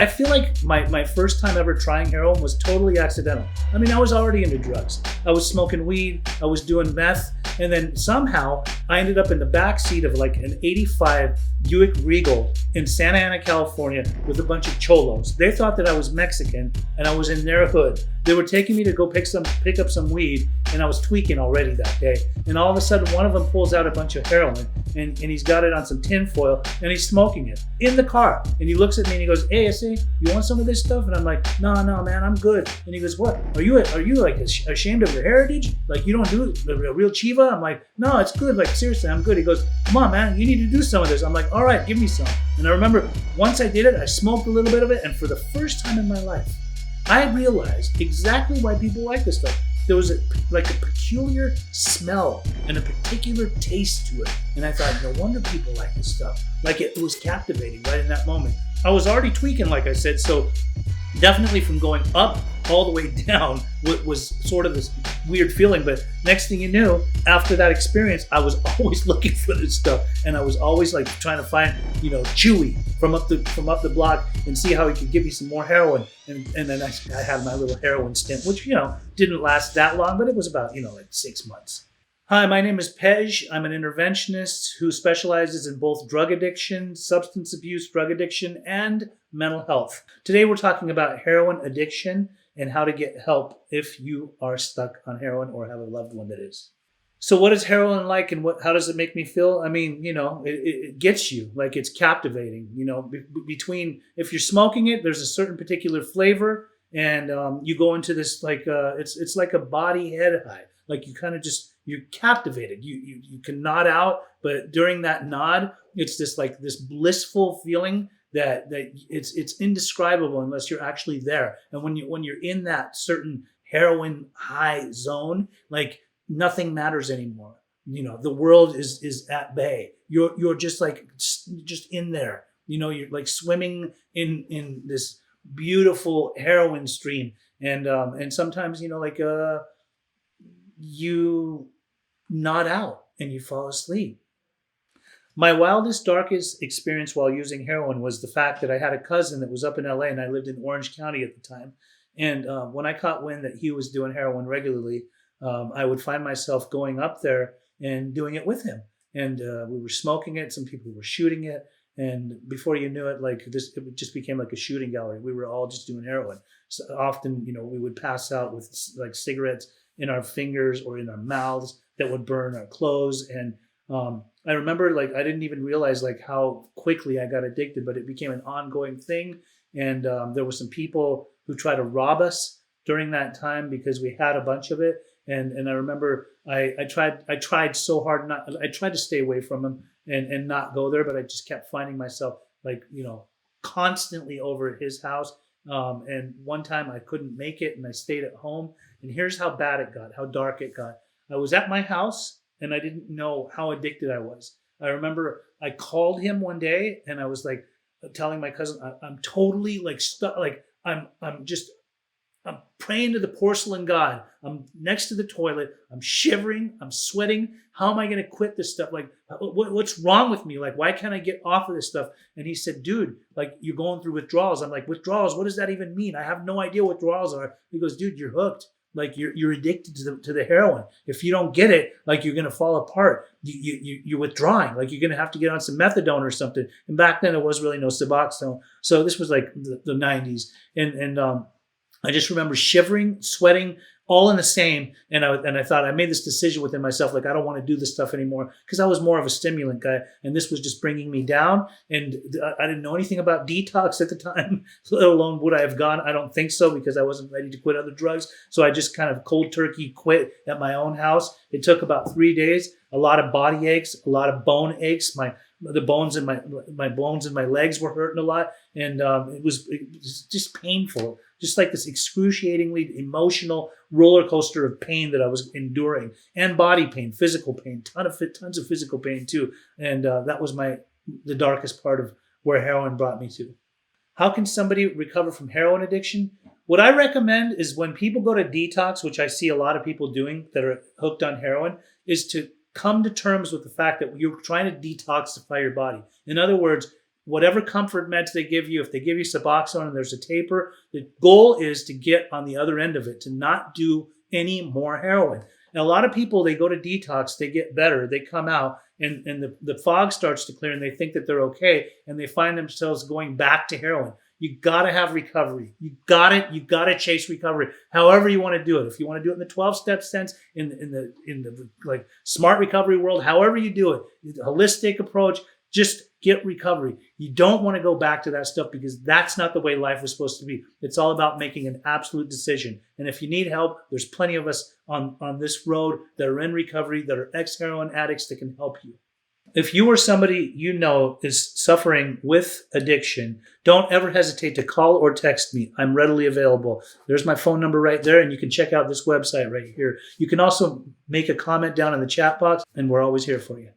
I feel like my first time ever trying heroin was totally accidental. I mean, I was already into drugs. I was smoking weed, I was doing meth, and then somehow I ended up in the back seat of like an 85 Buick Regal in Santa Ana, California with a bunch of cholos. They thought that I was Mexican and I was in their hood. They were taking me to go pick up some weed, and I was tweaking already that day. And all of a sudden one of them pulls out a bunch of heroin and he's got it on some tin foil and he's smoking it in the car. And he looks at me and he goes, "Hey, I say, you want some of this stuff?" And I'm like, no, man, I'm good. And he goes, "What? Are you like ashamed of your heritage? Like you don't do the real Chiva?" I'm like, "No, it's good. Like seriously, I'm good." He goes, "Come on, man, you need to do some of this." I'm like, "All right, give me some." And I remember once I did it, I smoked a little bit of it, and for the first time in my life, I realized exactly why people like this stuff. There was a peculiar smell and a particular taste to it. And I thought, no wonder people like this stuff. Like it was captivating right in that moment. I was already tweaking, like I said, so definitely from going up all the way down was sort of this weird feeling. But next thing you knew, after that experience, I was always looking for this stuff, and I was always like trying to find, Chewy from up the block and see how he could give me some more heroin. And then I had my little heroin stint, which didn't last that long, but it was about like 6 months. Hi, my name is Pej. I'm an interventionist who specializes in both drug addiction, substance abuse, drug addiction, and mental health. Today we're talking about heroin addiction and how to get help if you are stuck on heroin or have a loved one that is. So what is heroin like, and how does it make me feel? I mean, it gets you, like it's captivating. Between if you're smoking it, there's a certain particular flavor, and you go into this like it's like a body head high. Like you kind of you're captivated. You can nod out, but during that nod, it's this blissful feeling that it's indescribable unless you're actually there. And when you're in that certain heroin high zone, like nothing matters anymore. The world is at bay. You're just in there. You're like swimming in this beautiful heroin stream. And sometimes you nod out and you fall asleep. My wildest, darkest experience while using heroin was the fact that I had a cousin that was up in LA, and I lived in Orange County at the time. And when I caught wind that he was doing heroin regularly, I would find myself going up there and doing it with him. And we were smoking it. Some people were shooting it. And before you knew it, it just became like a shooting gallery. We were all just doing heroin. So often, we would pass out with like cigarettes in our fingers or in our mouths that would burn our clothes. And I remember I didn't even realize how quickly I got addicted, but it became an ongoing thing. And there were some people who tried to rob us during that time because we had a bunch of it. And I remember I tried so hard I tried to stay away from them and not go there, but I just kept finding myself constantly over at his house. And one time I couldn't make it and I stayed at home. And here's how bad it got, how dark it got. I was at my house and I didn't know how addicted I was. I remember I called him one day and I was telling my cousin, I'm totally stuck. I'm praying to the porcelain god. I'm next to the toilet. I'm shivering. I'm sweating. How am I going to quit this stuff? What's wrong with me? Why can't I get off of this stuff? And he said, "Dude, you're going through withdrawals." I'm like, "Withdrawals? What does that even mean? I have no idea what withdrawals are." He goes, "Dude, you're hooked. You're addicted to the heroin. If you don't get it, you're going to fall apart. You're withdrawing. You're going to have to get on some methadone or something." And back then there was really no Suboxone. So this was the 90s. And I just remember shivering, sweating, all in the same. And I thought I made this decision within myself, I don't want to do this stuff anymore, because I was more of a stimulant guy, and this was just bringing me down. And I didn't know anything about detox at the time, let alone would I have gone. I don't think so, because I wasn't ready to quit other drugs. So I just kind of cold turkey quit at my own house. It took about 3 days, a lot of body aches, a lot of bone aches. The bones in my bones in my legs were hurting a lot, and it was just painful, just like this excruciatingly emotional roller coaster of pain that I was enduring, and body pain, physical pain, tons of physical pain too, and that was the darkest part of where heroin brought me to. How can somebody recover from heroin addiction? What I recommend is when people go to detox, which I see a lot of people doing that are hooked on heroin, is to come to terms with the fact that you're trying to detoxify your body. In other words, whatever comfort meds they give you, if they give you Suboxone and there's a taper, the goal is to get on the other end of it, to not do any more heroin. And a lot of people, they go to detox, they get better, they come out, and the fog starts to clear and they think that they're okay, and they find themselves going back to heroin. You got to have recovery. You got to chase recovery. However you want to do it. If you want to do it in the 12-step sense, in the like smart recovery world, however you do it, the holistic approach, just get recovery. You don't want to go back to that stuff because that's not the way life was supposed to be. It's all about making an absolute decision. And if you need help, there's plenty of us on this road that are in recovery, that are ex-heroin addicts that can help you. If you or somebody you know is suffering with addiction, don't ever hesitate to call or text me. I'm readily available. There's my phone number right there, and you can check out this website right here. You can also make a comment down in the chat box, and we're always here for you.